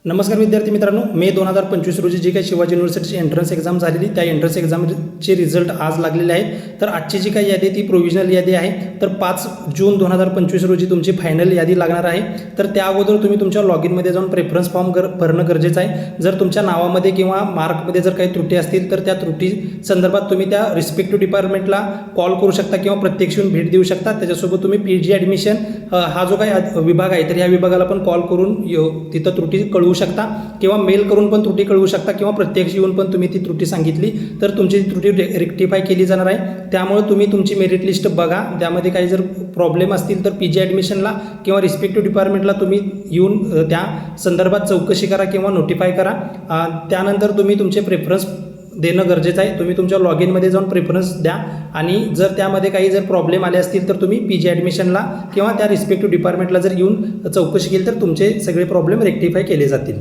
नमस्कार विद्यार्थी मित्रांनो, मे 2025 रोजी जी काही शिवाजी युनिव्हर्सिटीची एंट्रन्स एक्झाम झालेली त्या एंट्रन्स एक्झामचे रिझल्ट आज लागलेले आहेत। तर आजची जी काही यादी ती प्रोव्हिजनल यादी आहे। तर 5 जून 2025 रोजी तुमची फायनल यादी लागणार आहे। तर त्या अगोदर तुम्ही तुमच्या लॉग इनमध्ये जाऊन प्रेफरन्स फॉर्म भरणं गरजेचं आहे। जर तुमच्या नावामध्ये किंवा मार्कमध्ये जर काही त्रुटी असतील तर त्या त्रुटी संदर्भात तुम्ही त्या रिस्पेक्टिव्ह डिपार्टमेंटला कॉल करू शकता किंवा प्रत्यक्ष येऊन भेट देऊ शकता। त्याच्यासोबत तुम्ही पीजी ॲडमिशन हा जो काही विभाग आहे तर या विभागाला पण कॉल करून तिथं त्रुटी कळवू शकता किंवा मेल करून पण त्रुटी कळवू शकता किंवा प्रत्यक्ष येऊन पण तुम्ही ती त्रुटी सांगितली तर तुमची त्रुटी रेक्टिफाय केली जाणार आहे। त्यामुळे तुम्ही तुमची मेरिट लिस्ट बघा, त्यामध्ये काही जर प्रॉब्लेम असतील तर पीजी ॲडमिशनला किंवा रिस्पेक्टिव्ह डिपार्टमेंटला तुम्ही येऊन त्या संदर्भात चौकशी करा किंवा नोटिफाय करा। त्यानंतर तुम्ही तुमचे प्रेफरन्स देणं गरजेचं आहे। तुम्ही तुमच्या लॉग इनमध्ये जाऊन प्रेफरन्स द्या आणि जर त्यामध्ये काही जर प्रॉब्लेम आले असतील तर तुम्ही पीजी ॲडमिशनला किंवा त्या रिस्पेक्टिव्ह डिपार्टमेंटला जर येऊन चौकशी केली तर तुमचे सगळे प्रॉब्लेम रेक्टिफाय केले जातील।